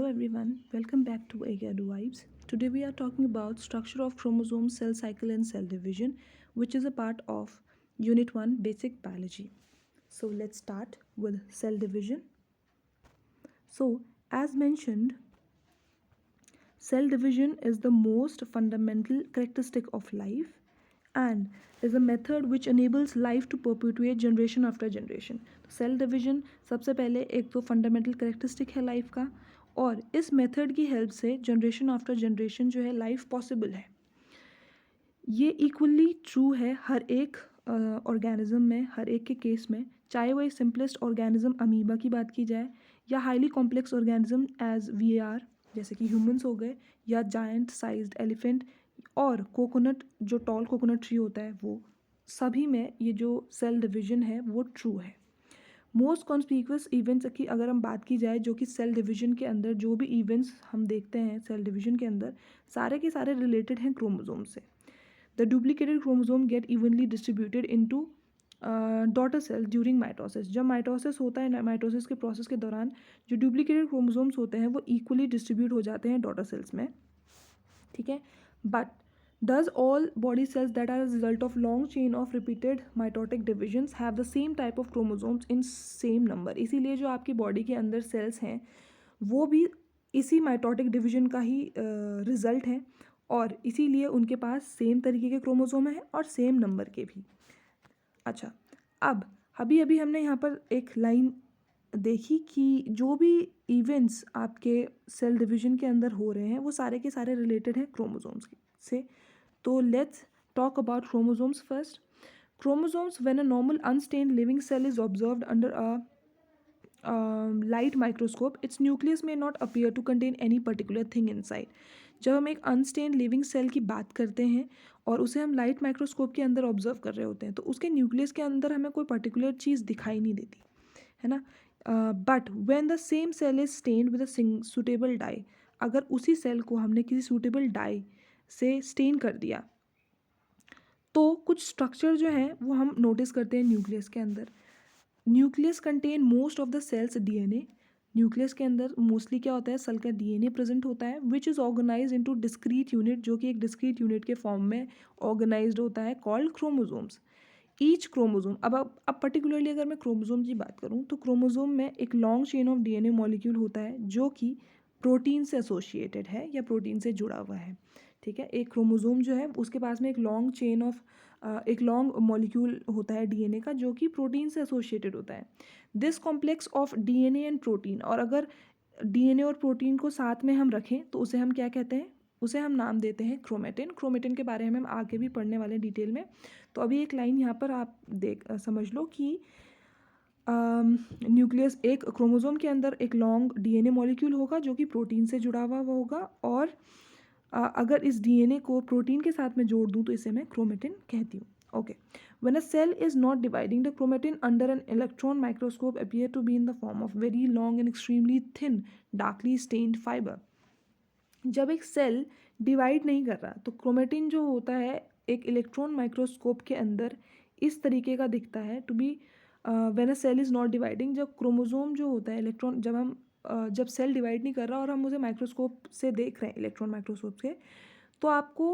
everyone, welcome back to Agadu Vibes. Today we are talking about structure of chromosome, cell cycle and cell division, which is a part of Unit 1 Basic Biology. So let's start with cell division. So as mentioned, cell division is the most fundamental characteristic of life and is a method which enables life to perpetuate generation after generation. तो cell division सबसे पहले एक तो fundamental characteristic है life का और इस method की हेल्प से जनरेशन आफ्टर जनरेशन जो है लाइफ पॉसिबल है. ये इक्वली ट्रू है हर एक ऑर्गेनिज्म में, हर एक के केस में, चाहे वो एक सिंपलेस्ट ऑर्गेनिज्म अमीबा की बात की जाए या highly complex organism as we are जैसे कि ह्यूमंस हो गए या जायंट साइज्ड एलिफेंट और कोकोनट जो टॉल कोकोनट ट्री होता है वो सभी में ये जो सेल डिवीजन है वो ट्रू है. मोस्ट कॉन्स्पिक्यूअस इवेंट्स की अगर हम बात की जाए जो कि सेल डिवीजन के अंदर जो भी इवेंट्स हम देखते हैं सेल डिवीजन के अंदर सारे के सारे रिलेटेड हैं क्रोमोसोम से. The duplicated chromosome get evenly distributed into daughter cell during mitosis. जब माइटोसिस होता है माइटोसिस के प्रोसेस के दौरान जो डुप्लीकेटेड क्रोमोसोम्स होते हैं वो इक्वली डिस्ट्रीब्यूट हो जाते हैं डॉटर सेल्स में. ठीक है, but does all body cells that are result of long chain of repeated mitotic divisions have the same type of chromosomes in same number. इसीलिए जो आपकी बॉडी के अंदर सेल्स हैं वो भी इसी माइटोटिक डिवीजन का ही रिजल्ट हैं और इसीलिए उनके पास सेम तरीके के क्रोमोसोम हैं और सेम नंबर के भी. अच्छा, अब अभी अभी हमने यहाँ पर एक लाइन देखी कि जो भी इवेंट्स आपके सेल डिवीजन के अंदर हो रहे हैं वो सारे के सारे रिलेटेड हैं क्रोमोसोम्स से. तो let's talk about chromosomes first. Chromosomes when a normal unstained living cell is observed under a light microscope its nucleus may not appear to contain any particular thing inside. जब हम एक unstained living cell की बात करते हैं और उसे हम लाइट माइक्रोस्कोप के अंदर ऑब्जर्व कर रहे होते हैं तो उसके न्यूक्लियस के अंदर हमें कोई पर्टिकुलर चीज़ दिखाई नहीं देती है ना. But when the same cell is stained with a suitable dye, अगर उसी सेल को हमने किसी सूटेबल डाई से स्टेन कर दिया तो कुछ स्ट्रक्चर जो है वो हम नोटिस करते हैं न्यूक्लियस के अंदर. Nucleus contain most of the cell's DNA. Nucleus के अंदर मोस्टली क्या होता है सेल का डीएनए प्रेजेंट होता है which is organise into discrete unit जो कि एक डिस्क्रीट यूनिट के फॉर्म में ऑर्गेनाइज्ड होता है कॉल्ड क्रोमोसोम्स. ईच क्रोमोसोम अब पर्टिकुलरली अगर मैं क्रोमोसोम की बात करूँ तो क्रोमोसोम में एक long chain of DNA molecule होता है जो कि प्रोटीन से एसोसिएटेड है या प्रोटीन से जुड़ा हुआ है. ठीक है, एक क्रोमोसोम जो है उसके पास में एक लॉन्ग चेन ऑफ एक लॉन्ग मॉलिक्यूल होता है डीएनए का जो कि प्रोटीन से एसोसिएटेड होता है. This complex of DNA and protein, और अगर डीएनए और प्रोटीन को साथ में हम रखें तो उसे हम क्या कहते हैं, उसे हम नाम देते हैं क्रोमेटिन. क्रोमेटिन के बारे में हम आगे भी पढ़ने वाले हैं डिटेल में. तो अभी एक लाइन यहाँ पर आप समझ लो कि न्यूक्लियस एक क्रोमोसोम के अंदर एक लॉन्ग डीएनए मॉलिक्यूल होगा जो कि प्रोटीन से जुड़ा हुआ होगा और अगर इस डीएनए को प्रोटीन के साथ में जोड़ दूं तो इसे मैं क्रोमेटिन कहती हूँ. Okay, when a cell is not dividing the chromatin under an electron microscope appear to be in the form of very long and extremely thin darkly stained fibre. जब एक सेल डिवाइड नहीं कर रहा तो chromatin जो होता है एक इलेक्ट्रॉन माइक्रोस्कोप के अंदर इस तरीके का दिखता है to be when a cell is not dividing. जब क्रोमोसोम जो होता है इलेक्ट्रॉन जब सेल डिवाइड नहीं कर रहा और हम उसे माइक्रोस्कोप से देख रहे हैं इलेक्ट्रॉन माइक्रोस्कोप से तो आपको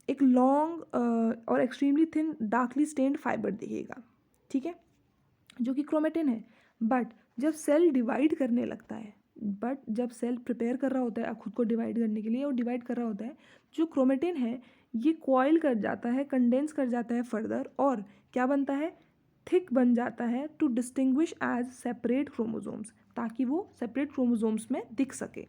एक लॉन्ग और extremely thin darkly stained fibre दिखेगा. ठीक है, जो कि क्रोमेटिन है. बट जब सेल डिवाइड करने लगता है, बट जब सेल प्रिपेयर कर रहा होता है खुद को डिवाइड करने के लिए और डिवाइड कर रहा होता है, जो क्रोमेटिन है ये कॉइल कर जाता है, कंडेंस कर जाता है फर्दर और क्या बनता है, थिक बन जाता है to distinguish as separate chromosomes, ताकि वो सेपरेट क्रोमोसोम्स में दिख सके.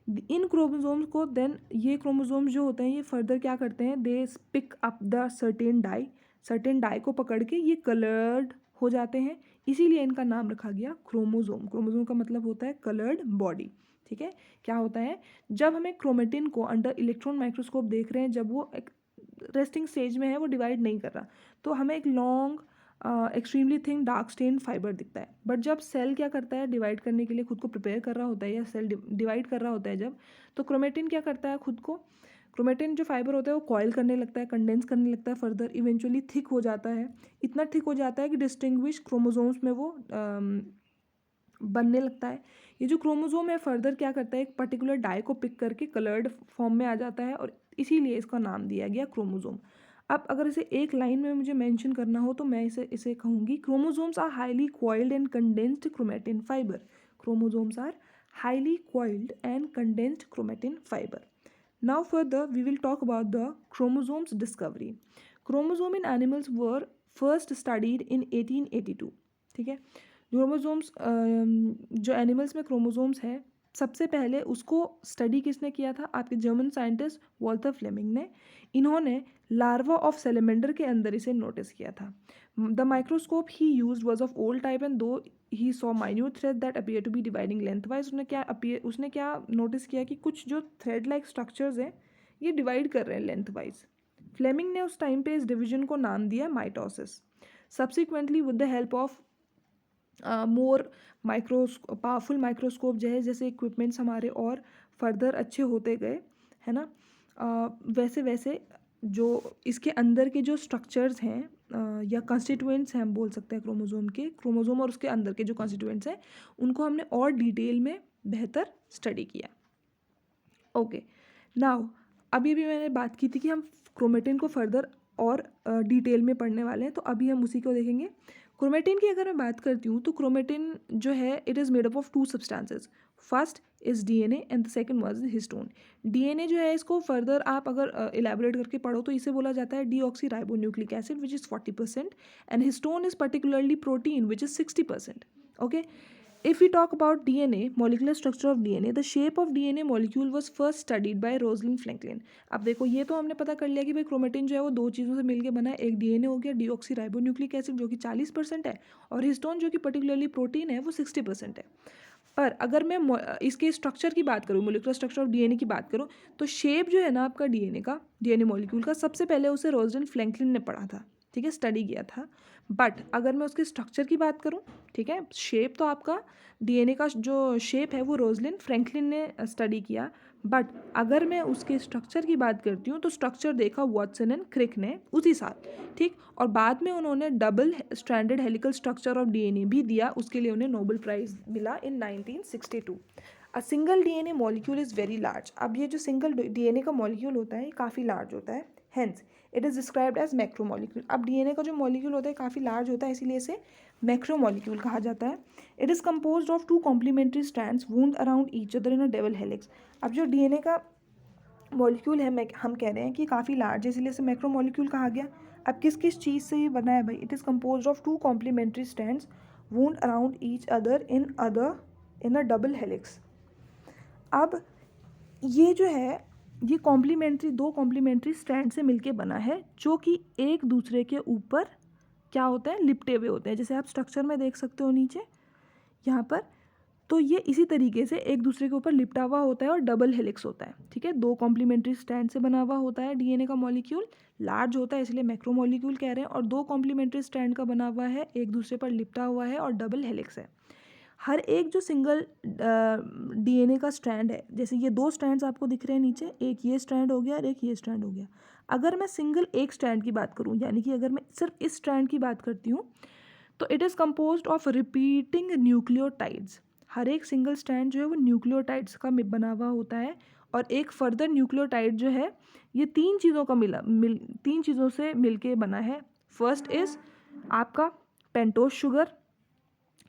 इन क्रोमोसोम्स को देन ये क्रोमोसोम्स जो होते हैं ये फर्दर क्या करते हैं, they pick up the certain dye को पकड़ के ये कलर्ड हो जाते हैं. इसीलिए इनका नाम रखा गया क्रोमोसोम. क्रोमोसोम का मतलब होता है कलर्ड बॉडी. ठीक है, क्या होता है जब हमें क्रोमेटिन को अंडर इलेक्ट्रॉन माइक्रोस्कोप देख रहे हैं, जब वो एक रेस्टिंग स्टेज में है, वो डिवाइड नहीं कर रहा, तो हमें एक long extremely thin dark stain fibre दिखता है. बट जब सेल क्या करता है, डिवाइड करने के लिए खुद को प्रिपेयर कर रहा होता है या सेल डिवाइड कर रहा होता है जब, तो क्रोमेटिन क्या करता है, खुद को क्रोमेटिन जो फाइबर होता है वो कॉइल करने लगता है, कंडेंस करने लगता है फर्दर, इवेंचुअली थिक हो जाता है. इतना थिक हो जाता है कि डिस्टिंग्विश क्रोमोसोम्स में वो बनने लगता है। ये जो क्रोमोसोम है फर्दर क्या करता है, एक पर्टिकुलर डाई को पिक करके कलर्ड फॉर्म में आ जाता है और इसीलिए इसका नाम दिया गया क्रोमोसोम। अब अगर इसे एक लाइन में मुझे मेंशन करना हो तो मैं इसे इसे कहूँगी, chromosomes are highly coiled and condensed chromatin fibre. Chromosomes are highly coiled and condensed chromatin fiber. Now further we will talk about the chromosomes discovery. Chromosome in animals were first studied in 1882. ठीक है, chromosomes जो animals में chromosomes है सबसे पहले उसको study किसने किया था, आपके जर्मन साइंटिस्ट वॉल्टर फ्लेमिंग ने। इन्होंने लार्वा ऑफ सेलेमेंडर के अंदर इसे नोटिस किया था। The microscope he used was of old type and though he saw minute thread that appear to be dividing lengthwise. उसने क्या नोटिस किया कि कुछ जो थ्रेड लाइक स्ट्रक्चर्स हैं ये डिवाइड कर रहे हैं लेंथ वाइज। फ्लेमिंग ने उस टाइम पे इस डिवीजन को नाम दिया mitosis. Subsequently with the help of more powerful microscope जो है, जैसे इक्विपमेंट्स हमारे और फर्दर अच्छे होते गए, है ना, वैसे वैसे जो इसके अंदर के जो स्ट्रक्चर्स हैं या कंस्टिट्यूएंट्स हैं हम बोल सकते हैं क्रोमोसोम के, क्रोमोसोम और उसके अंदर के जो कंस्टिट्यूएंट्स हैं उनको हमने और डिटेल में बेहतर स्टडी किया। ओके, नाउ अभी भी मैंने बात की थी कि हम क्रोमेटिन को फर्दर और डिटेल में पढ़ने वाले हैं, तो अभी हम उसी को देखेंगे। क्रोमेटिन की अगर मैं बात करती हूँ तो क्रोमेटिन जो है it is made up of to substances. First is DNA and the second was histone. DNA जो है इसको फर्दर आप अगर इलेबोरेट करके पढ़ो तो इसे बोला जाता है deoxy ribonucleic acid which is 40% and histone is particularly protein which is 60%. Okay, if we talk about DNA, molecular structure of DNA, the shape of DNA molecule was first studied by Rosalind Franklin. अब देखो ये तो हमने पता कर लिया कि भाई क्रोमेटिन जो है वो दो चीज़ों से मिलके बना है, एक डीएनए हो गया डीऑक्सी राइबोन्यूक्लिक एसिड जो कि 40% है, और हिस्टोन जो कि पर्टिकुलरली प्रोटीन है वो 60% है। पर अगर मैं इसके स्ट्रक्चर की बात करूँ, मोलिकुलर स्ट्रक्चर ऑफ डीएनए की बात करूँ, तो शेप जो है ना आपका डीएनए का, डीएनए मॉलिक्यूल का, सबसे पहले उसे रोजलिंड फ्रैंकलिन ने पढ़ा था, ठीक है, स्टडी किया था। बट अगर मैं उसके स्ट्रक्चर की बात करूँ, ठीक है, शेप तो आपका डीएनए का जो शेप है वो रोजलिन फ्रैंकलिन ने स्टडी किया। बट अगर मैं उसके स्ट्रक्चर की बात करती हूँ तो स्ट्रक्चर देखा वॉटसन एंड क्रिक ने उसी साल, ठीक, और बाद में उन्होंने double stranded helical structure of DNA भी दिया, उसके लिए उन्हें नोबेल प्राइज मिला इन 1962। A single DNA molecule is very large. अब ये जो सिंगल डीएनए का मॉलिक्यूल होता है ये काफ़ी लार्ज होता है, hence it is described as macromolecule. अब डीएनए का जो मॉलिक्यूल होता है काफ़ी लार्ज होता है, इसीलिए इसे मैक्रोमॉलिक्यूल कहा जाता है। It is composed of two complementary strands wound around each other in a double helix. अब जो डीएनए का मॉलिक्यूल है हम कह रहे हैं कि काफ़ी लार्ज है, इसलिए इसे मैक्रोमॉलिक्यूल कहा गया। अब किस किस चीज़ से ये बना है भाई, it is composed of two complementary strands wound around each other in a double helix. अब ये जो है ये दो कॉम्प्लीमेंट्री स्ट्रैंड से मिलके बना है जो कि एक दूसरे के ऊपर क्या होते हैं, लिपटे हुए होते हैं, जैसे आप स्ट्रक्चर में देख सकते हो नीचे यहाँ पर। तो ये इसी तरीके से एक दूसरे के ऊपर लिपटा हुआ होता है और डबल हेलिक्स होता है, ठीक है, दो कॉम्प्लीमेंट्री स्ट्रैंड से बना हुआ होता है डीएनए का मॉलिक्यूल, लार्ज होता है इसलिए मैक्रोमॉलिक्यूल कह रहे हैं, और दो कॉम्प्लीमेंट्री स्ट्रैंड का बना हुआ है, एक दूसरे पर लिपटा हुआ है और डबल हेलिक्स है। हर एक जो सिंगल डीएनए का स्ट्रैंड है, जैसे ये दो स्ट्रैंड्स आपको दिख रहे हैं नीचे, एक ये स्ट्रैंड हो गया और एक ये स्ट्रैंड हो गया। अगर मैं सिंगल एक स्ट्रैंड की बात करूं, यानी कि अगर मैं सिर्फ इस स्ट्रैंड की बात करती हूँ, तो it is composed of repeating nucleotides. हर एक सिंगल स्ट्रैंड जो है वो न्यूक्लियोटाइड्स का बना हुआ होता है, और एक फर्दर न्यूक्लियोटाइड जो है ये तीन चीज़ों से मिलके बना है। फर्स्ट इज़ आपका पेंटोज शुगर,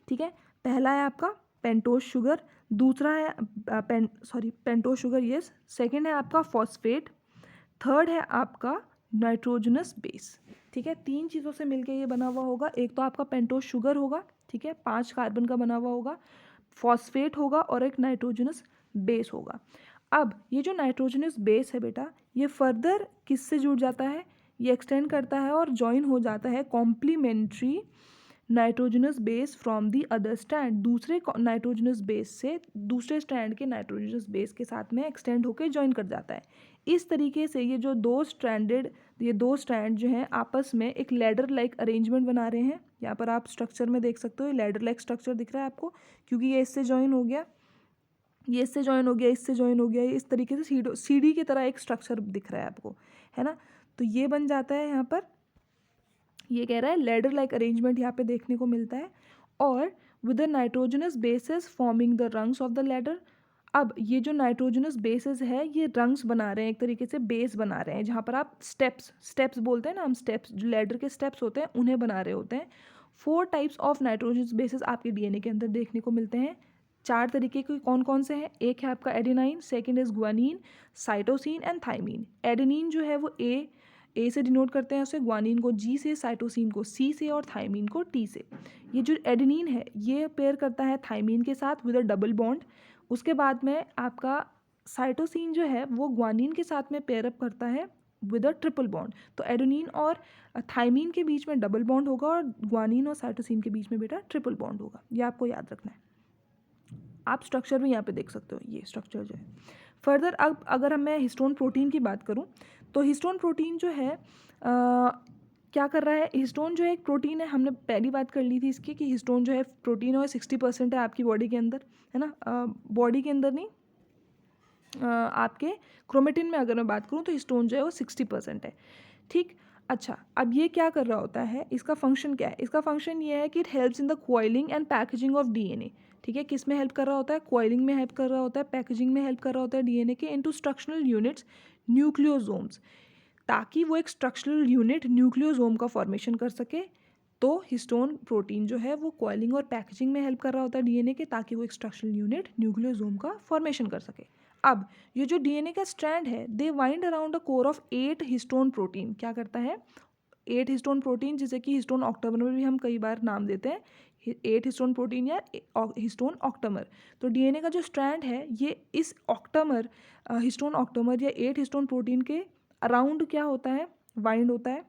ठीक है, पहला है आपका पेंटोज शुगर, दूसरा है पेंटोज शुगर, यस, सेकंड है आपका फॉस्फेट, थर्ड है आपका नाइट्रोजनस बेस, ठीक है, तीन चीज़ों से मिलके ये बना हुआ होगा। एक तो आपका पेंटोज शुगर होगा, ठीक है, 5 कार्बन का बना हुआ होगा, फॉस्फेट होगा और एक नाइट्रोजनस बेस होगा। अब ये जो नाइट्रोजनस बेस है बेटा, ये फर्दर किससे जुड़ जाता है, ये एक्सटेंड करता है और ज्वाइन हो जाता है complementary nitrogenous base from the other strand, दूसरे नाइट्रोजनस बेस से दूसरे स्ट्रैंड के नाइट्रोजनस बेस के साथ में एक्सटेंड होकर ज्वाइन कर जाता है। इस तरीके से ये दो स्ट्रैंड जो हैं आपस में एक लैडर लाइक अरेंजमेंट बना रहे हैं। यहाँ पर आप स्ट्रक्चर में देख सकते हो, ये लैडर लाइक स्ट्रक्चर दिख रहा है आपको, क्योंकि ये इससे ज्वाइन हो गया, ये इससे ज्वाइन हो गया, इससे ज्वाइन हो गया, ये इस तरीके से सीढ़ी की तरह एक स्ट्रक्चर दिख रहा है आपको, है ना। तो ये बन जाता है यहाँ पर, ये कह रहा है लैडर लाइक अरेंजमेंट यहाँ पे देखने को मिलता है। और with the nitrogenous bases forming the rungs of the ladder. अब ये जो नाइट्रोजनस बेसिस है ये रंग्स बना रहे हैं, एक तरीके से बेस बना रहे हैं, जहाँ पर आप स्टेप्स बोलते हैं ना हम, स्टेप्स जो लैडर के स्टेप्स होते हैं उन्हें बना रहे होते हैं। 4 टाइप्स ऑफ नाइट्रोजनस बेसिस आपके डीएनए के अंदर देखने को मिलते हैं। 4 तरीके के कौन कौन से हैं? एक है आपका adenine, second is guanine, cytosine and thymine. Adenine जो है वो ए से डिनोट करते हैं उसे, ग्वानिन को जी से, साइटोसिन को सी से और थाइमिन को टी से। ये जो एडेनिन है ये पेयर करता है थाइमिन के साथ विद अ डबल बॉन्ड। उसके बाद में आपका साइटोसिन जो है वो ग्वानिन के साथ में पेयरअप करता है विद अ ट्रिपल बॉन्ड। तो एडेनिन और थाइमिन के बीच में डबल बॉन्ड होगा और ग्वानिन और साइटोसिन के बीच में बेटा ट्रिपल बॉन्ड होगा। ये आपको याद रखना है। आप स्ट्रक्चर भी यहाँ पे देख सकते हो, ये स्ट्रक्चर जो है। फर्दर अब अगर मैं हिस्टोन प्रोटीन की बात करूँ तो हिस्टोन प्रोटीन जो है क्या कर रहा है? हिस्टोन जो है एक प्रोटीन है, हमने पहली बात कर ली थी इसकी कि हिस्टोन जो है प्रोटीन और 60% है आपकी बॉडी के अंदर, है ना। बॉडी के अंदर नहीं, आपके क्रोमेटिन में अगर मैं बात करूँ तो हिस्टोन जो है वो 60% है, ठीक। अच्छा, अब ये क्या कर रहा होता है, इसका फंक्शन क्या है? इसका फंक्शन ये है कि it helps in the coiling and packaging of DNA, ठीक है। किस में हेल्प कर रहा होता है? कॉइलिंग में हेल्प कर रहा होता है, पैकेजिंग में हेल्प कर रहा होता है डीएनए के इनटू स्ट्रक्चरल यूनिट्स न्यूक्लियोसोम्स, ताकि वो एक स्ट्रक्चरल यूनिट न्यूक्लियोसोम का फॉर्मेशन कर सके। तो हिस्टोन प्रोटीन जो है वो कॉइलिंग और पैकेजिंग में हेल्प कर रहा होता है डीएनए के, ताकि वो एक स्ट्रक्चरल यूनिट न्यूक्लियोसोम का फॉर्मेशन कर सके। अब ये जो डीएनए का स्ट्रैंड है they wind around a core of 8 histone protein. क्या करता है? 8 हिस्टोन प्रोटीन, जिसे कि हिस्टोन ऑक्टामर भी हम कई बार नाम देते हैं, 8 हिस्टोन प्रोटीन या हिस्टोन ऑक्टामर। तो डीएनए का जो स्ट्रैंड है ये इस ऑक्टामर, हिस्टोन ऑक्टामर या 8 हिस्टोन प्रोटीन के अराउंड क्या होता है? वाइंड होता है,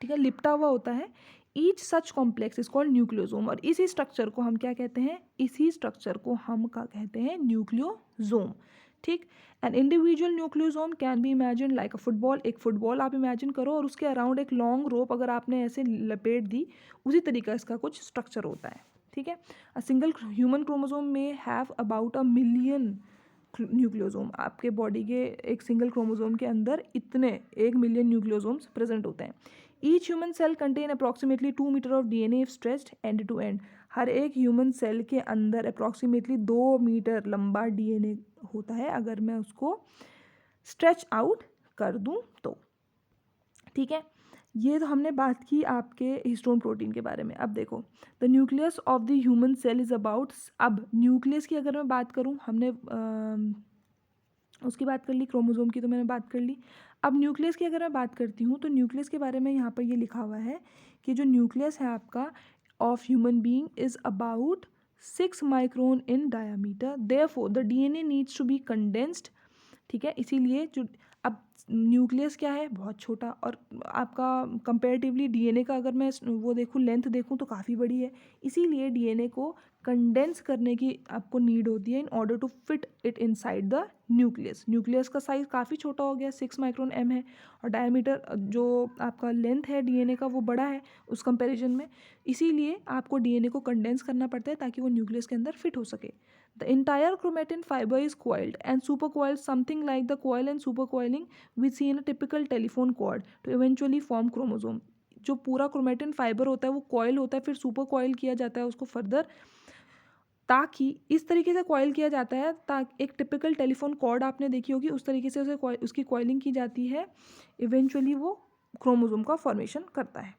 ठीक है, लिपटा हुआ होता है। Each such complex is called nucleosome. और इसी स्ट्रक्चर को हम क्या कहते हैं? इसी स्ट्रक्चर को हम क्या कहते हैं? न्यूक्लियोसोम, ठीक। An individual nucleosome can be imagine like a football. एक फुटबॉल आप इमेजिन करो और उसके अराउंड एक लॉन्ग रोप अगर आपने ऐसे लपेट दी, उसी तरीका इसका कुछ स्ट्रक्चर होता है, ठीक है। अ सिंगल ह्यूमन क्रोमोसोम में have about a million nucleosome. आपके बॉडी के एक सिंगल क्रोमोसोम के अंदर इतने 1 मिलियन न्यूक्लियोसोम्स प्रेजेंट होते हैं। Each human cell contain approximately 2 metre of DNA if stretched end to end. हर एक ह्यूमन सेल के अंदर अप्रॉक्सीमेटली 2 मीटर लंबा डीएनए होता है अगर मैं उसको स्ट्रेच आउट कर दूं तो, ठीक है। ये तो हमने बात की आपके हिस्टोन प्रोटीन के बारे में। अब देखो, the nucleus of the human cell is about, अब न्यूक्लियस की अगर मैं बात करूं, हमने उसकी बात कर ली, क्रोमोसोम की तो मैंने बात कर ली। अब न्यूक्लियस की अगर मैं बात करती हूँ तो न्यूक्लियस के बारे में यहाँ पर ये लिखा हुआ है कि जो न्यूक्लियस है आपका of human being is about 6 micron in diameter, therefore the DNA needs to be condensed, ठीक है। इसीलिए जो अब न्यूक्लियस क्या है? बहुत छोटा, और आपका कंपेरेटिवली डीएनए का अगर मैं वो देखूँ, लेंथ देखूँ तो काफ़ी बड़ी है। इसीलिए डीएनए को कंडेंस करने की आपको नीड होती है in order to fit it inside the nucleus. Nucleus का साइज़ काफ़ी छोटा हो गया, 6 माइक्रोन एम है, और डायमीटर जो आपका लेंथ है डीएनए का वो बड़ा है उस कंपैरिजन में। इसीलिए आपको डीएनए को कंडेंस करना पड़ता है ताकि वो न्यूक्लियस के अंदर फिट हो सके। The entire chromatin fiber is coiled and supercoiled, something like the coil and supercoiling we see in a typical telephone cord to eventually form chromosome. जो पूरा क्रोमेटिन फाइबर होता है वो कॉयल होता है, फिर सुपर कॉयल किया जाता है उसको फर्दर, ताकि इस तरीके से कॉयल किया जाता है ताकि एक टिपिकल टेलीफोन कॉर्ड आपने देखी होगी उस तरीके से उसे उसकी कॉइलिंग की जाती है, इवेंचुअली वो क्रोमोसोम का फॉर्मेशन करता है।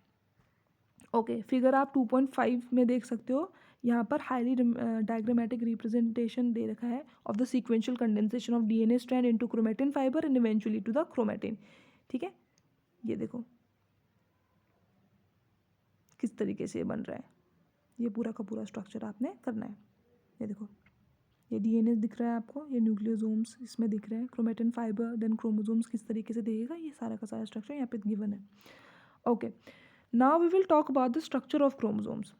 ओके, फिगर आप 2.5 में देख सकते हो, यहाँ पर हाईली डायग्रामेटिक रिप्रेजेंटेशन दे रखा है of the sequential condensation of DNA strand into chromatin fibre and eventually to the chromatin, ठीक है। ये देखो किस तरीके से ये बन रहा है, ये पूरा का पूरा स्ट्रक्चर आपने करना है। ये देखो, ये डीएनए दिख रहा है आपको, ये न्यूक्लियोसोम्स इसमें दिख रहे हैं, क्रोमेटिन फाइबर, देन क्रोमोसोम्स किस तरीके से दिखेगा, ये सारा का सारा स्ट्रक्चर यहाँ पे गिवन है। Okay, now we will talk about the structure of chromosomes.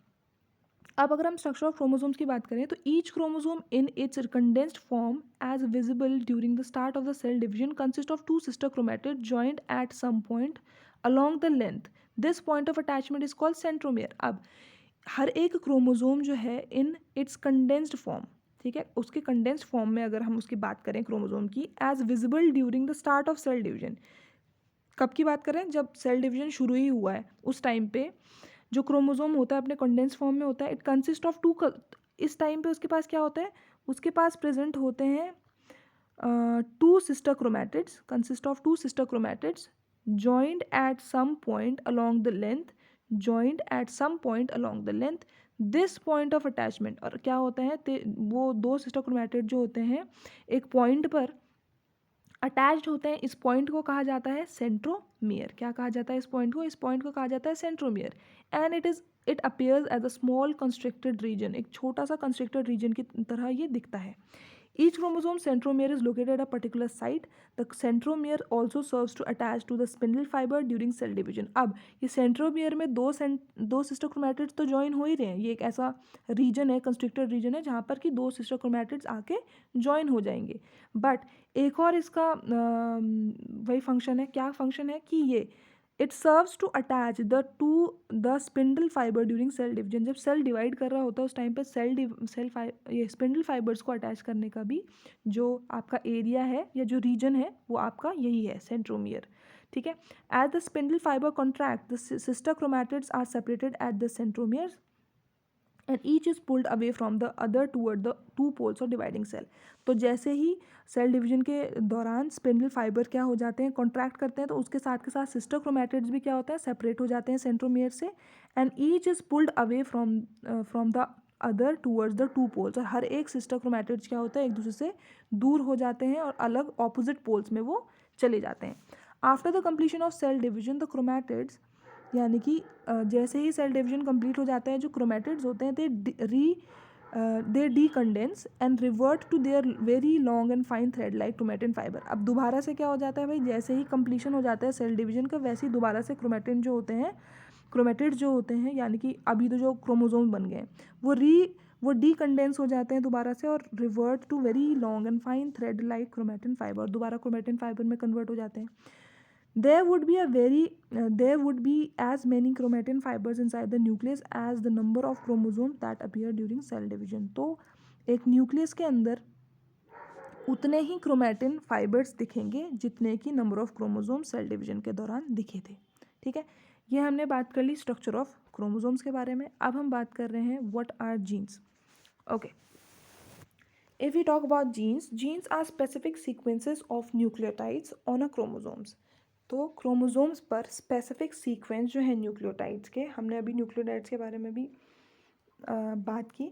अब अगर हम स्ट्रक्चर ऑफ क्रोमोसोम्स की बात करें तो each chromosome in its condensed form as visible during the start of the cell division consist of 2 sister chromatid joint at some point along the length. This point of attachment is called centromere. अब हर एक chromosome जो है इन its condensed form, ठीक है, उसके condensed form में अगर हम उसकी बात करें क्रोमोसोम की, as visible during the start of cell division, कब की बात करें? जब सेल डिवीजन शुरू ही हुआ है उस टाइम पे जो क्रोमोसोम होता है अपने कंडेंस फॉर्म में होता है, इट कंसिस्ट ऑफ टू, इस टाइम पे उसके पास क्या होता है, उसके पास प्रेजेंट होते हैं two sister chromatids, consist of two sister chromatids joined at some point along the length, joined at some point along the length, this point of attachment। और क्या होता है, वो दो सिस्टर क्रोमैटिड जो होते हैं एक पॉइंट पर अटैच्ड होते हैं, इस पॉइंट को कहा जाता है सेंट्रोमियर। क्या कहा जाता है इस पॉइंट को, इस पॉइंट को कहा जाता है centromere. And it appears as a small constricted region, एक छोटा सा कंस्ट्रिक्टेड रीजन की तरह ये दिखता है। Each chromosome centromere is located at a particular site. The centromere also serves to attach to the spindle fiber during cell division। अब ये सेंट्रोमियर में दो सिस्टर क्रोमैटिड्स तो ज्वाइन हो ही रहे हैं, ये एक ऐसा रीजन है, कंस्ट्रिक्टेड रीजन है जहाँ पर कि दो सिस्टर क्रोमैटिड्स आके ज्वाइन हो जाएंगे। बट एक और इसका वही फंक्शन है, क्या फंक्शन है कि ये it serves to attach the spindle fibre during cell division. जब सेल डिवाइड कर रहा होता है उस टाइम पर ये स्पिंडल फाइबर्स को अटैच करने का भी जो आपका एरिया है या जो रीजन है वो आपका यही है, सेंट्रोमियर। ठीक है। As the spindle fibre contract the sister chromatids are separated at the centromere and each is pulled away from the other toward the two poles of dividing cell. तो जैसे ही सेल डिवीजन के दौरान spindle fibre क्या हो जाते हैं, contract करते हैं, तो उसके साथ के साथ सिस्टर क्रोमैटिड्स भी क्या होता है, सेपरेट हो जाते हैं सेंट्रोमियर से। And each is pulled away from the other towards the two poles. और हर एक सिस्टर क्रोमैटिड्स क्या होता है, एक दूसरे से दूर हो जाते हैं और अलग ऑपोजिट पोल्स में वो चले जाते हैं। After the completion of cell division the chromatids, यानी कि जैसे ही सेल डिवीजन कंप्लीट हो जाता है, जो क्रोमैटिड्स होते हैं they decondense and revert to their very long and fine thread like chromatin fibre. अब दोबारा से क्या हो जाता है भाई, जैसे ही कंप्लीशन हो जाता है सेल डिवीजन का, वैसे ही दोबारा से क्रोमैटिड्स जो होते हैं यानी कि अभी तो जो क्रोमोसोम बन गए हैं वो डीकंडेंस हो जाते हैं दोबारा से और revert to very long and fine thread like chromatin fibre, दोबारा क्रोमैटिन फाइबर में कन्वर्ट हो जाते हैं। There would be as many chromatin fibers inside the nucleus as the number of chromosomes that appear during cell division। तो एक nucleus के अंदर उतने ही क्रोमैटिन फाइबर्स दिखेंगे जितने की number of chromosome cell division के दौरान दिखे थे। ठीक है, ये हमने बात कर ली स्ट्रक्चर ऑफ क्रोमोसोम्स के बारे में। अब हम बात कर रहे हैं what are genes. Okay, if we talk about genes are specific sequences of nucleotides on a chromosomes. तो क्रोमोसोम्स पर स्पेसिफिक सीक्वेंस जो है न्यूक्लियोटाइड्स के, हमने अभी न्यूक्लियोटाइड्स के बारे में भी बात की।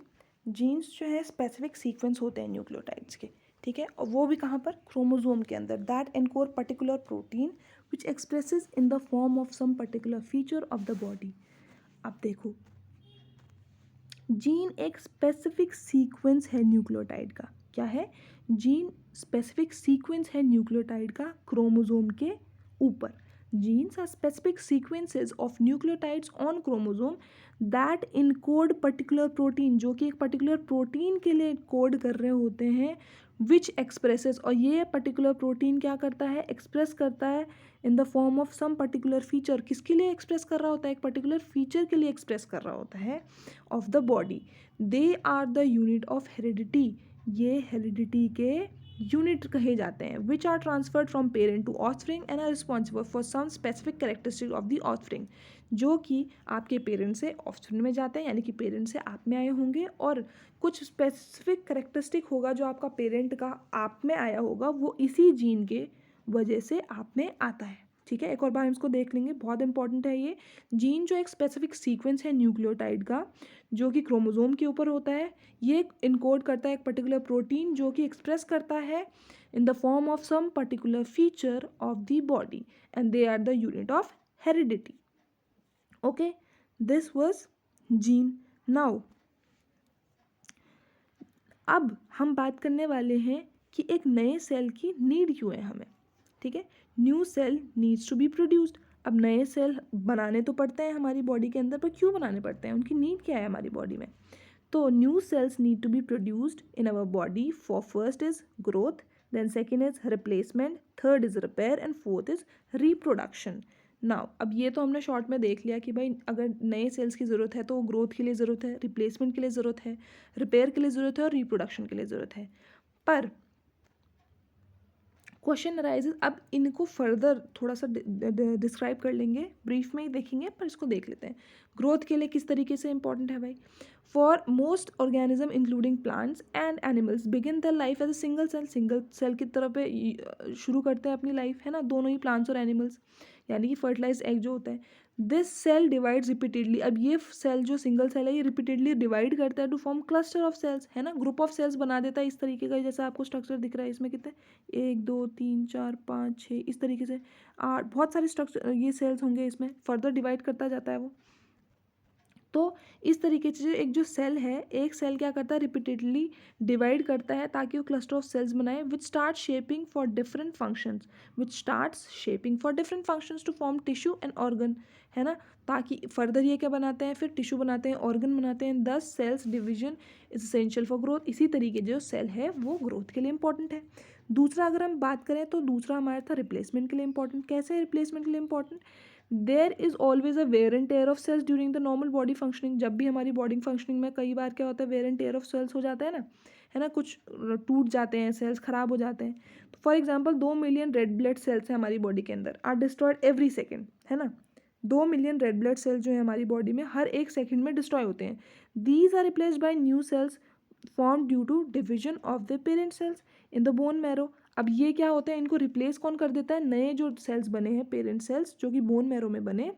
जीन्स जो है स्पेसिफिक सीक्वेंस होते हैं न्यूक्लियोटाइड्स के, ठीक है, और वो भी कहाँ पर, क्रोमोसोम के अंदर। That encode particular protein which expresses in the form of some particular feature of the body. अब देखो, जीन एक स्पेसिफिक सीक्वेंस है न्यूक्लियोटाइड का। क्या है, जीन स्पेसिफिक सीक्वेंस है न्यूक्लियोटाइड का क्रोमोसोम के ऊपर। Genes are specific sequences of nucleotides on chromosome that encode particular protein, जो कि एक पर्टिकुलर प्रोटीन के लिए कोड कर रहे होते हैं, विच एक्सप्रेसेस, और ये पर्टिकुलर प्रोटीन क्या करता है, एक्सप्रेस करता है in the form of some particular feature. किसके लिए एक्सप्रेस कर रहा होता है, एक पर्टिकुलर फीचर के लिए एक्सप्रेस कर रहा होता है of the body. They are the unit of heredity, ये हेरिडिटी के यूनिट कहे जाते हैं। Which are transferred from parent to offspring and are responsible for some specific characteristic of the offspring, जो कि आपके पेरेंट से ऑफस्प्रिंग में जाते हैं, यानी कि पेरेंट से आप में आए होंगे, और कुछ स्पेसिफिक कैरेक्टरिस्टिक होगा जो आपका पेरेंट का आप में आया होगा, वो इसी जीन के वजह से आप में आता है। ठीक है, एक और बार हम इसको देख लेंगे, बहुत इंपॉर्टेंट है ये। जीन जो एक स्पेसिफिक सीक्वेंस है न्यूक्लियोटाइड का, जो कि क्रोमोसोम के ऊपर होता है, ये इनकोड करता है एक पर्टिकुलर प्रोटीन जो कि एक्सप्रेस करता है in the form of some particular feature of the body, and they are the unit of heredity. Okay, this was gene. Now अब हम बात करने वाले हैं कि एक नए सेल की नीड क्यों है हमें। ठीक है, new cell needs to be produced. अब नए सेल बनाने तो पड़ते हैं हमारी बॉडी के अंदर, पर क्यों बनाने पड़ते हैं, उनकी नीड क्या है हमारी बॉडी में। तो new cells need to be produced in our body for first is growth, then second is replacement, third is repair and fourth is reproduction. Now अब ये तो हमने शॉर्ट में देख लिया कि भाई अगर नए सेल्स की ज़रूरत है तो ग्रोथ के लिए ज़रूरत है, रिप्लेसमेंट के लिए ज़रूरत है, रिपेयर के लिए ज़रूरत है और रिप्रोडक्शन के लिए ज़रूरत है। पर क्वेश्चन अराइजेज, अब इनको फर्दर थोड़ा सा डिस्क्राइब कर लेंगे, ब्रीफ में ही देखेंगे पर इसको देख लेते हैं। ग्रोथ के लिए किस तरीके से इंपॉर्टेंट है भाई? For most organism including plants and animals begin the life as a single cell की तरह पे शुरू करते हैं अपनी लाइफ, है ना, दोनों ही प्लांट्स और एनिमल्स, यानी कि फर्टिलाइज एग जो होता है। दिस सेल डिवाइड्स रिपीटेडली, अब ये सेल जो सिंगल सेल है ये रिपीटेडली डिवाइड करता है to form cluster of cells, है ना, ग्रुप ऑफ सेल्स बना देता है इस तरीके का, जैसा आपको स्ट्रक्चर दिख रहा है इसमें कितने, 1 2 3 4 5 6, इस तरीके से 8, बहुत सारे स्ट्रक्चर ये सेल्स होंगे, इसमें फर्दर डिवाइड करता जाता है वो। तो इस तरीके से एक जो सेल है, एक सेल क्या करता है, रिपीटेडली डिवाइड करता है ताकि वो क्लस्टर ऑफ सेल्स बनाए which start shaping for different functions, to form tissue and organ, है ना, ताकि फर्दर ये क्या बनाते हैं, फिर टिश्यू बनाते हैं, ऑर्गन बनाते हैं। Thus cells division is essential for growth, इसी तरीके जो सेल है वो ग्रोथ के लिए इंपॉर्टेंट है। दूसरा अगर हम बात करें तो दूसरा हमारा था रिप्लेसमेंट के लिए इंपॉर्टेंट। कैसे रिप्लेसमेंट के लिए important? There is always a wear and tear of cells during the normal body functioning, जब भी हमारी बॉडी फंक्शनिंग में कई बार क्या होता है, wear and tear of cells हो जाता है ना, कुछ टूट जाते हैं सेल्स, खराब हो जाते हैं। तो for example 2 million red blood cells हैं हमारी बॉडी के अंदर, आर डिस्ट्रॉयड एवरी सेकेंड, है ना, 2 मिलियन रेड ब्लड सेल्स जो है हमारी बॉडी में हर एक सेकेंड में डिस्ट्रॉय होते हैं। These are replaced by new cells form due to division of the parent cells in the bone marrow. अब ये क्या होता है, इनको रिप्लेस कौन कर देता है, नए जो सेल्स बने हैं पेरेंट सेल्स जो कि बोन मैरो में बने,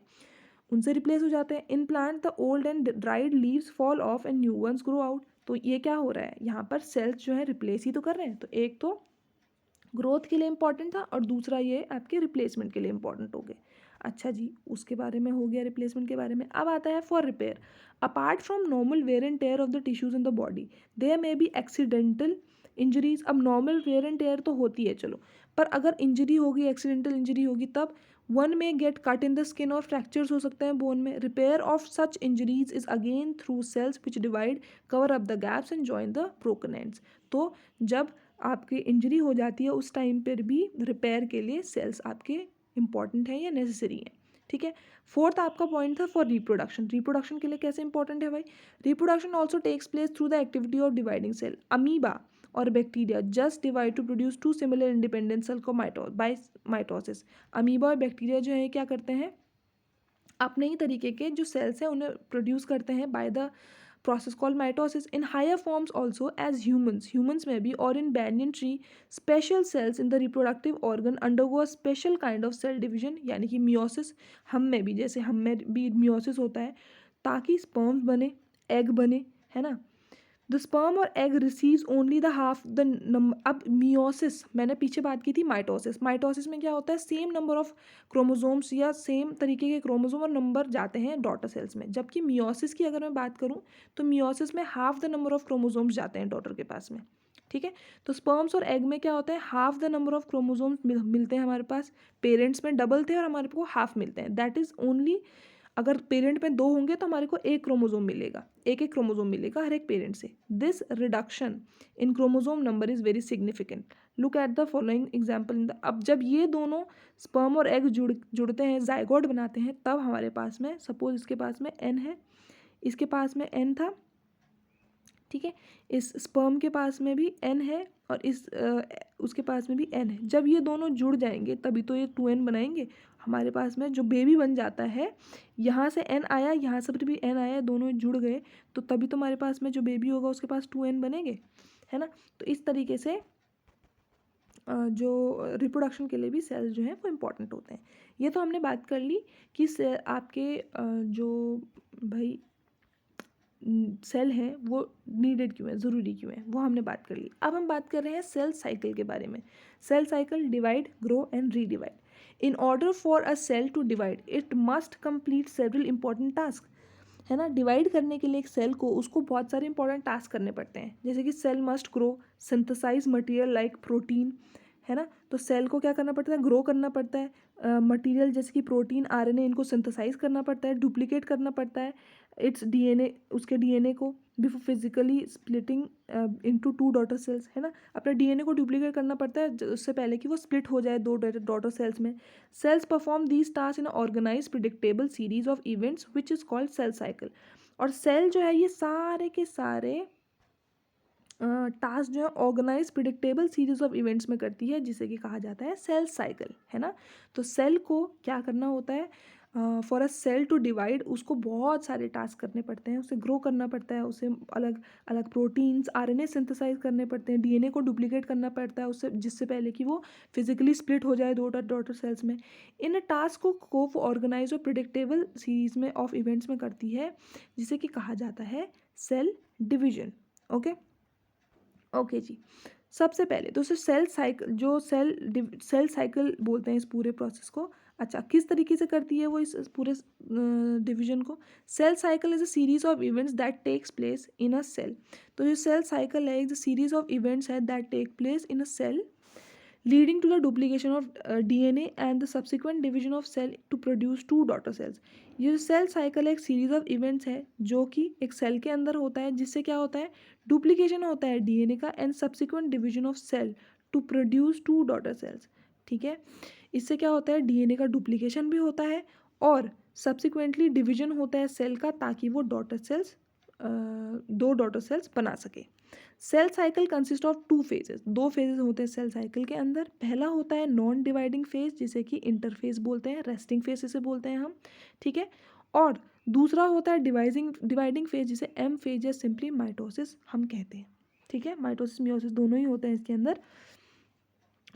उनसे रिप्लेस हो जाते हैं। In plant the old and dried leaves fall of and new ones grow out. तो ये क्या हो रहा है यहाँ पर, सेल्स जो है रिप्लेस ही तो कर रहे हैं। तो एक तो ग्रोथ के लिए इंपॉर्टेंट था और दूसरा ये आपके रिप्लेसमेंट के लिए इंपॉर्टेंट हो गए। अच्छा जी, उसके बारे में हो गया रिप्लेसमेंट के बारे में। अब आता है for repair. Apart from normal wear and tear of the tissues in the body, there may be accidental injuries. अब नॉर्मल वेयर एंड टेयर तो होती है चलो, पर अगर इंजरी होगी, एक्सीडेंटल इंजरी होगी, तब one may get cut in the skin और फ्रैक्चर्स हो सकते हैं बोन में। Repair of such injuries is again through cells which divide, cover up the gaps and join the broken ends. तो जब आपकी इंजरी हो जाती है उस टाइम पर भी रिपेयर के लिए सेल्स आपके इंपॉर्टेंट है या नेसेसरी है, ठीक है। फोर्थ आपका पॉइंट था फॉर रिप्रोडक्शन। रिप्रोडक्शन के लिए कैसे इंपॉर्टेंट है भाई? Reproduction also takes place through the activity of dividing cell. Amoeba और bacteria just divide to produce two similar independent cell को बाय माइटोसिस। अमीबा और बैक्टीरिया जो है क्या करते हैं, अपने ही तरीके के जो सेल्स हैं उन्हें प्रोड्यूस करते हैं by the process called mitosis. In higher forms also as humans में भी, or in banyan tree, special cells in the reproductive organ undergo a special kind of cell division, यानी कि meiosis। हम में भी, जैसे हम में भी meiosis होता है ताकि sperms बने, egg बने, है ना। द स्पर्म और egg receives only the half the number. अब मियोसिस मैंने पीछे बात की थी, माइटोसिस। माइटोसिस में क्या होता है, सेम नंबर ऑफ क्रोमोसोम्स या सेम तरीके के क्रोमोसोम और नंबर जाते हैं डॉटर सेल्स में। जबकि मियोसिस की अगर मैं बात करूं तो मियोसिस में half the number of chromosomes जाते हैं डॉटर के पास में, ठीक है। तो स्पर्म्स और एग में क्या होता है, half the number of chromosomes मिलते हैं हमारे पास। पेरेंट्स में डबल थे और हमारे को हाफ मिलते हैं। दैट इज ओनली, अगर पेरेंट में दो होंगे तो हमारे को एक क्रोमोसोम मिलेगा, एक क्रोमोसोम मिलेगा हर एक पेरेंट से। This reduction in chromosome number is very significant. Look at the following example in the. अब जब ये दोनों स्पर्म और एग जुड़ते हैं, जाइगोट बनाते हैं, तब हमारे पास में, सपोज इसके पास में एन है, इसके पास में एन था, ठीक है, इस स्पर्म के पास में भी एन है और इस उसके पास में भी एन है। जब ये दोनों जुड़ जाएंगे तभी तो ये 2n बनाएंगे। हमारे पास में जो बेबी बन जाता है, यहाँ से एन आया, यहाँ से भी एन आया, दोनों जुड़ गए, तो तभी तो हमारे पास में जो बेबी होगा उसके पास 2n बनेंगे, है ना। तो इस तरीके से जो रिप्रोडक्शन के लिए भी सेल्स जो हैं वो इम्पॉर्टेंट होते हैं। ये तो हमने बात कर ली कि आपके जो भाई सेल है वो नीडेड क्यों है, ज़रूरी क्यों है, वो हमने बात कर ली। अब हम बात कर रहे हैं सेल साइकिल के बारे में। Cell cycle, divide, grow and redivide. In order for a cell to divide it must complete several important task, है ना। डिवाइड करने के लिए एक सेल को, उसको बहुत सारे इंपॉर्टेंट टास्क करने पड़ते हैं, जैसे कि cell must grow, synthesise material like protein, है ना। तो सेल को क्या करना पड़ता है, ग्रो करना पड़ता है, मटेरियल जैसे कि प्रोटीन, आरएनए, इनको सिंथेसाइज करना पड़ता है, डुप्लीकेट करना पड़ता है इट्स डीएनए, उसके डीएनए को, before physically splitting into 2 daughter sales, है ना। अपने डीएनए को डुप्लीकेट करना पड़ता है उससे पहले कि वो स्प्लिट हो जाए 2 डॉटर सेल्स में। Cells perform these task in organise predictable series of events which is called cell cycle. और सेल जो है ये सारे के सारे टास्क जो है organise predictable series of events में करती है, जिसे कि कहा जाता है सेल साइकिल, है ना। तो सेल को क्या करना होता है, for a cell to divide उसको बहुत सारे टास्क करने पड़ते हैं, उसे ग्रो करना पड़ता है, उसे अलग अलग प्रोटीन्स आरएनए सिंथेसाइज करने पड़ते हैं, डीएनए को डुप्लीकेट करना पड़ता है उससे, जिससे पहले कि वो फिजिकली स्प्लिट हो जाए डॉटर सेल्स में। इन टास्क को ऑर्गेनाइज और प्रिडिक्टेबल सीरीज में ऑफ इवेंट्स में करती है, जिसे कि कहा जाता है सेल डिवीजन। ओके ओके जी। सबसे पहले तो उसे सेल साइकिल, जो सेल साइकिल बोलते हैं इस पूरे प्रोसेस को। अच्छा, किस तरीके से करती है वो इस पूरे डिवीजन को। Cell cycle is a series of events that takes place in a cell. तो जो सेल साइकिल है, एक सीरीज ऑफ इवेंट्स है that take place in a cell leading to the duplication of DNA and the subsequent division of cell to produce two daughter cells। ये जो cell cycle एक series of events है जो कि एक cell के अंदर होता है, जिससे क्या होता है, डुप्लीकेशन होता है डीएनए का and subsequent division of cell to produce two daughter cells. ठीक है, इससे क्या होता है, डीएनए का डुप्लीकेशन भी होता है और सब्सिक्वेंटली डिवीजन होता है सेल का, ताकि वो डॉटर सेल्स दो डॉटर सेल्स बना सके। Cell cycle consist of two phases, दो फेजेस होते हैं सेल साइकिल के अंदर। पहला होता है नॉन डिवाइडिंग फेज, जिसे कि इंटरफेज बोलते हैं, रेस्टिंग फेज इसे बोलते हैं हम। ठीक है, और दूसरा होता है डिवाइडिंग फेज, जिसे एम फेज या सिंपली माइटोसिस हम कहते हैं। ठीक है, माइटोसिस मियोसिस दोनों ही होते हैं इसके अंदर,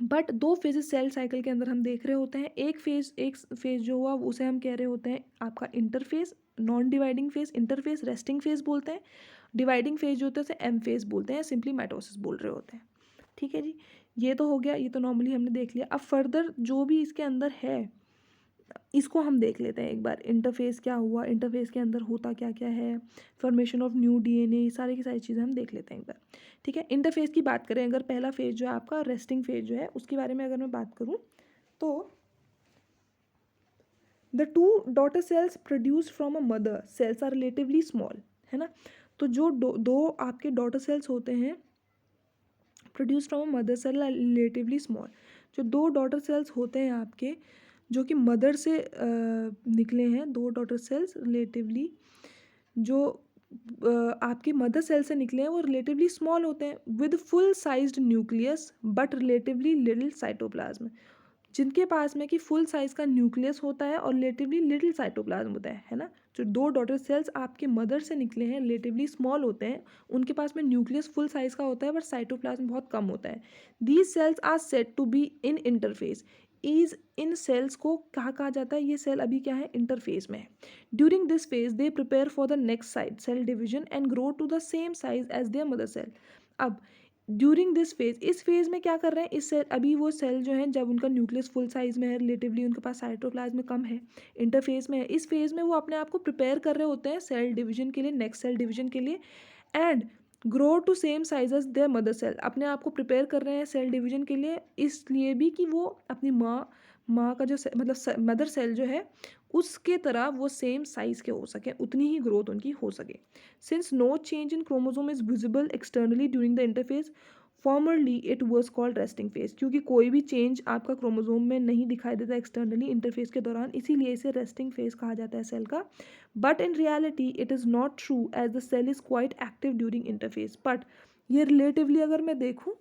बट दो फेजेस सेल साइकिल के अंदर हम देख रहे होते हैं। एक फेज जो हुआ उसे हम कह रहे होते हैं आपका interphase, non dividing phase interphase, resting phase बोलते हैं। डिवाइडिंग फेज जो होता है उसे एम फेज बोलते हैं, सिंपली माइटोसिस बोल रहे होते हैं। ठीक है जी, ये तो हो गया, ये तो नॉर्मली हमने देख लिया। अब फर्दर जो भी इसके अंदर है इसको हम देख लेते हैं एक बार। इंटरफेस क्या हुआ, इंटरफेस के अंदर होता क्या क्या है, फॉर्मेशन ऑफ न्यू डीएनए, सारी की सारी चीज़ें हम देख लेते हैं एक बार। ठीक है, इंटरफेस की बात करें अगर, पहला फेज जो है आपका रेस्टिंग फेज जो है, उसके बारे में अगर मैं बात करूँ तो the two daughter cells produce from a mother cells are relatively small, है ना। तो जो दो आपके डॉटर सेल्स होते हैं produce from a mother cell relatively small. जो दो डॉटर सेल्स होते हैं आपके, जो कि मदर से निकले हैं, दो डॉटर सेल्स रिलेटिवली जो आपके मदर सेल से निकले हैं, वो रिलेटिवली स्मॉल होते हैं with full sized nucleus but relatively little cytoplasm, जिनके पास में कि फुल साइज का न्यूक्लियस होता है और रिलेटिवली लिटिल साइटोप्लाज्म होता है ना। जो दो डॉटर सेल्स आपके मदर से निकले हैं, रिलेटिवली स्मॉल होते हैं, उनके पास में न्यूक्लियस फुल साइज का होता है बट साइटोप्लाज्म बहुत कम होता है। These cells are said to be in interface. इज इन सेल्स को कहा जाता है, ये सेल अभी क्या है, इंटरफेस में है। During this phase they prepare for the next side cell division and grow to the same size as their mother cell. अब ड्यूरिंग दिस फेज, इस फेज में क्या कर रहे हैं, इस सेल, अभी वो सेल जो है जब उनका न्यूक्लियस फुल साइज में है, रिलेटिवली उनके पास साइटोप्लाज्म कम है, इंटरफेस में है, इस फेज में वो अपने आप को प्रिपेयर कर रहे होते हैं सेल डिवीजन के लिए, नेक्स्ट सेल डिवीजन के लिए, and grow to same size as their mother cell. अपने आप को प्रिपेयर कर रहे हैं सेल डिवीजन के लिए, इसलिए भी कि वो अपनी माँ का जो मतलब मदर सेल जो है उसके तरह वो सेम साइज के हो सके, उतनी ही ग्रोथ उनकी हो सके। Since no change in chromosome is visible externally during the interface, formerly it was called resting phase. क्योंकि कोई भी चेंज आपका क्रोमोसोम में नहीं दिखाई देता एक्सटर्नली इंटरफेस के दौरान, इसीलिए इसे रेस्टिंग फेज कहा जाता है सेल का। But in reality it is not true as the cell is quite active during interface. But ये रिलेटिवली अगर मैं देखूँ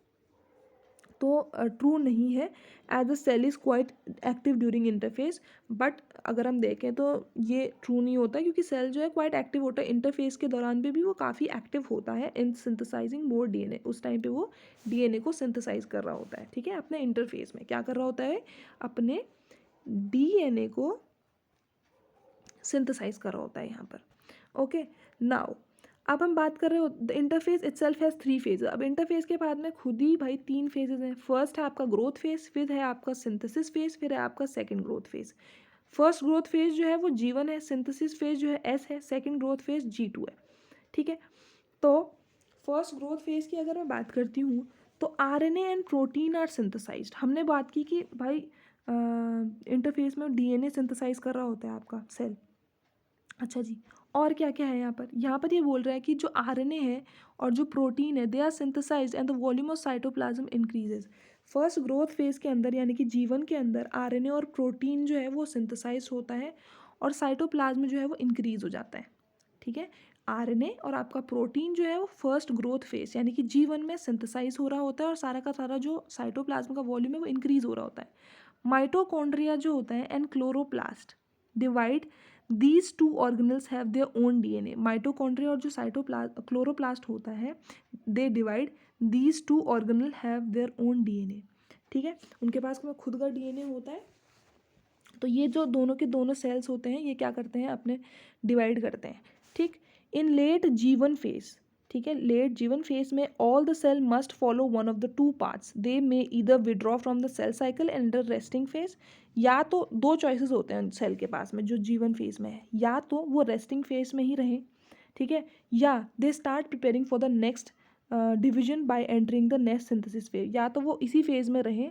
तो ट्रू नहीं है, as the cell is quite active during interface. But अगर हम देखें तो ये ट्रू नहीं होता, क्योंकि सेल जो है क्वाइट एक्टिव होता है इंटरफेस के दौरान भी वो काफ़ी एक्टिव होता है इन सिंथेसाइजिंग मोर डीएनए। उस टाइम पे वो डीएनए को सिंथेसाइज कर रहा होता है। ठीक है, अपने इंटरफेस में क्या कर रहा होता है, अपने डीएनए को सिंथेसाइज कर रहा होता है यहाँ पर। ओके, नाउ अब हम बात कर रहे हो the interface itself has three phase. अब इंटरफेस के बाद में खुद ही भाई तीन फेजेस हैं। फर्स्ट है आपका ग्रोथ फेज, फिर है आपका सिंथेसिस फेज, फिर है आपका second growth phase. First growth phase जो है वो G1 है, सिंथेसिस फेज जो है S है, सेकंड ग्रोथ फेज G2 है। ठीक है, तो फर्स्ट ग्रोथ फेज की अगर मैं बात करती हूँ तो RNA and protein are synthesized. हमने बात की कि भाई इंटरफेस में डीएनए सिंथेसाइज कर रहा होता है आपका सेल। अच्छा जी, और क्या क्या है यहाँ पर ये बोल रहा है कि जो आरएनए है और जो प्रोटीन है they are synthesized and the volume of cytoplasm increases. First growth phase के अंदर यानी कि जीवन के अंदर आरएनए और प्रोटीन जो है वो सिंथेसाइज होता है और साइटोप्लाज्म जो है वो इंक्रीज हो जाता है। ठीक है, आरएनए और आपका प्रोटीन जो है वो फर्स्ट ग्रोथ फेज यानी कि G1 में सिंथेसाइज हो रहा होता है और सारा का सारा जो साइटोप्लाज्म का वॉल्यूम है वो इंक्रीज हो रहा होता है। माइटोकॉन्ड्रिया जो होता है and chloroplast divide, these two organelles have their own DNA. Mitochondria और जो क्लोरोप्लास्ट होता है, they divide, these two organelle have their own DNA. ठीक है, उनके पास में खुद का डीएनए होता है। तो ये जो दोनों के दोनों सेल्स होते हैं ये क्या करते हैं, अपने डिवाइड करते हैं। ठीक, इन लेट G1 फेज, ठीक है, लेट G1 फेज में all the cell must follow one of the two parts, they may either withdraw from the cell cycle and the resting phase. या तो दो चॉइसेस होते हैं सेल के पास में जो G1 फेज में है, या तो वो रेस्टिंग फेज में ही रहें, ठीक है, या they start preparing for the next division bye entering the next synthesis phase. या तो वो इसी फेज में रहें,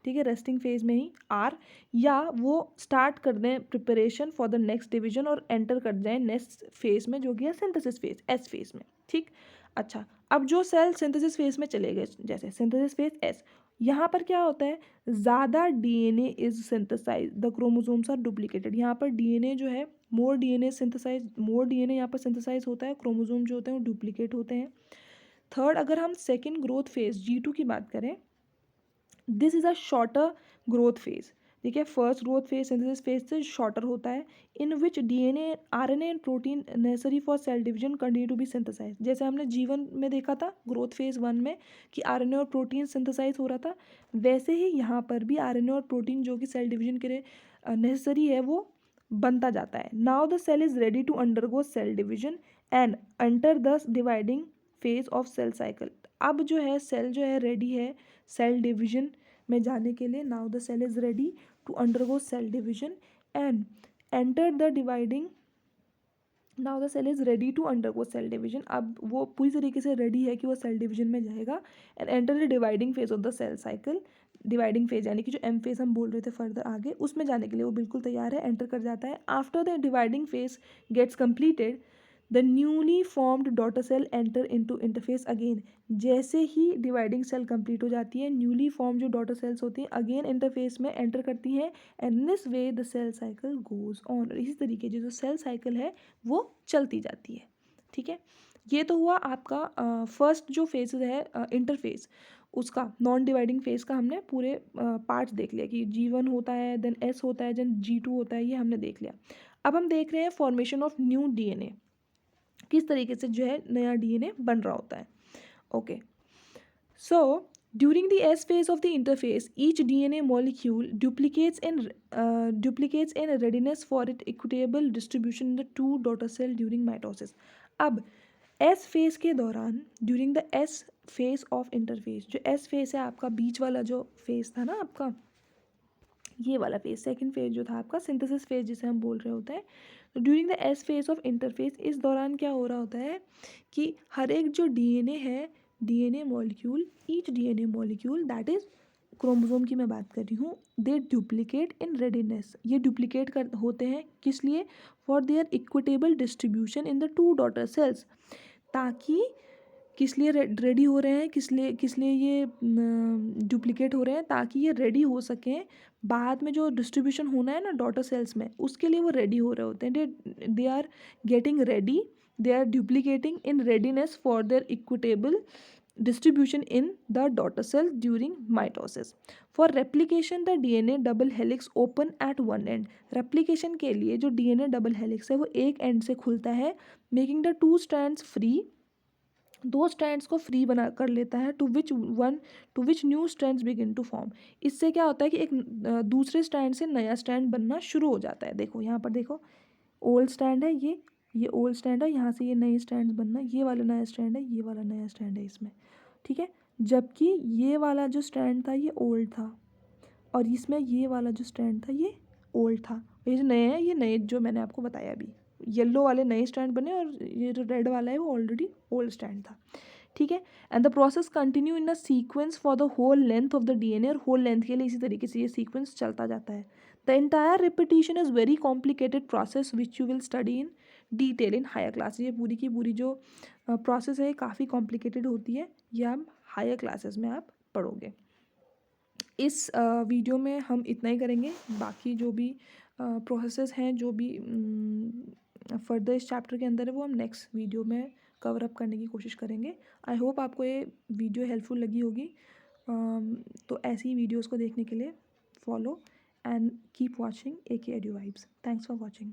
ठीक है, रेस्टिंग फेज में ही आर, या वो स्टार्ट कर दें preparation for the next division और एंटर कर जाएं नेक्स्ट फेज में जो कि है सिंथेसिस फेज, एस फेज में। ठीक, अच्छा, अब जो सेल सिंथेसिस फेज में चले गए, जैसे सिंथेसिस फेज एस, यहाँ पर क्या होता है, ज़्यादा DNA is synthesize, the chromosomes are duplicated. यहाँ पर डीएनए जो है, more DNA synthesize, more DNA यहाँ पर सिंथेसाइज होता है, क्रोमोसोम जो होते हैं वो डुप्लीकेट होते हैं। थर्ड, अगर हम सेकेंड ग्रोथ फेज G2 की बात करें, this is a shorter growth phase. ठीक है, first growth phase synthesis phase से शॉर्टर होता है, in which DNA, RNA and protein necessary for cell division continue to be synthesize. जैसे हमने G1 में देखा था ग्रोथ फेज 1 में कि आरएनए और प्रोटीन सिंथेसाइज हो रहा था, वैसे ही यहाँ पर भी आरएनए और प्रोटीन जो कि सेल डिवीजन के लिए नेसेसरी है वो बनता जाता है। Now the cell is ready to undergo cell division and enter the dividing phase of cell cycle. अब जो है सेल जो है रेडी है सेल डिवीजन में जाने के लिए। Now the cell is ready to undergo cell division and enter the dividing, now the cell is ready to undergo cell division. अब वो पूरी तरीके से रेडी है कि वो सेल डिवीजन में जाएगा and enter the dividing phase of the cell cycle. Dividing phase यानी कि जो एम फेज हम बोल रहे थे फर्दर आगे, उसमें जाने के लिए वो बिल्कुल तैयार है, एंटर कर जाता है। After the dividing phase gets completed, the newly formed daughter cell enter into interface again. जैसे ही डिवाइडिंग सेल कंप्लीट हो जाती है, न्यूली फॉर्म जो डॉटर सेल्स होती हैं अगेन इंटरफेस में एंटर करती हैं, and this way the cell cycle goes on. इसी तरीके से जो सेल साइकिल है वो चलती जाती है। ठीक है, ये तो हुआ आपका फर्स्ट जो फेज है इंटरफेस, उसका नॉन डिवाइडिंग फेज का हमने पूरे पार्ट्स देख लिया कि G1 होता है, देन S होता है, देन G2 होता है, ये हमने देख लिया। अब हम देख रहे हैं फॉर्मेशन ऑफ न्यू डीएनए, किस तरीके से जो है नया डीएनए बन रहा होता है। Okay, so during the S phase of the interface, each DNA molecule duplicates in readiness for its equitable distribution in the two daughter cell during mitosis. अब S phase के दौरान, during the S phase of interface, जो S phase है आपका बीच वाला जो phase था ना आपका, ये वाला फेज, सेकंड फेज जो था आपका सिंथेसिस फेज जिसे हम बोल रहे होते हैं, तो during the S phase of interface, इस दौरान क्या हो रहा होता है कि हर एक जो डीएनए है, DNA molecule, each DNA molecule that is chromosome की मैं बात कर रही हूँ, दे डुप्लीकेट इन रेडीनेस। ये डुप्लीकेट कर होते हैं किस लिए, for their equitable distribution in the two daughter sales. ताकि किस लिए रेडी हो रहे हैं, किस लिए ये डुप्लीकेट हो रहे हैं, ताकि ये रेडी हो सकें बाद में जो डिस्ट्रीब्यूशन होना है ना डॉटर सेल्स में, उसके लिए वो रेडी हो रहे होते हैं। They are getting ready, they are duplicating in readiness for their equitable distribution in the daughter cell during mitosis. For replication the DNA double helix open at one end. replication के लिए जो DNA double helix है वो एक end से खुलता है, making the two strands free, दो स्ट्रैंड्स को फ्री बना कर लेता है, to which new strands begin to form. इससे क्या होता है कि एक दूसरे स्ट्रैंड से नया स्ट्रैंड बनना शुरू हो जाता है। देखो यहाँ पर देखो, ओल्ड स्ट्रैंड है, ये ओल्ड स्ट्रैंड है, यहाँ से ये नए स्ट्रैंड्स बनना, ये वाला नया स्ट्रैंड है, ये वाला नया स्ट्रैंड है इसमें। ठीक है, जबकि ये वाला जो स्ट्रैंड था ये ओल्ड था, और इसमें ये वाला जो स्ट्रैंड था ये ओल्ड था। ये जो नए हैं, ये नए जो मैंने आपको बताया अभी, येलो वाले नए स्ट्रैंड बने और ये जो रेड वाला है वो ऑलरेडी ओल्ड स्ट्रैंड था। ठीक है, and the process continue in a sequence for the whole length of the DNA, और होल लेंथ के लिए इसी तरीके से ये सीक्वेंस चलता जाता है। The entire repetition is very complicated process which you will study in detail in higher class. ये पूरी की पूरी जो प्रोसेस है काफ़ी कॉम्प्लिकेटेड होती है, ये आप हायर क्लासेस में आप पढ़ोगे। इस वीडियो में हम इतना ही करेंगे, बाकी जो भी प्रोसेसेस हैं, जो भी फर्दर इस चैप्टर के अंदर है वो हम नेक्स्ट वीडियो में कवर अप करने की कोशिश करेंगे। आई होप आपको ये वीडियो हेल्पफुल लगी होगी। तो ऐसी वीडियोस को देखने के लिए follow and keep watching AK Edu Vibes। Thanks for watching.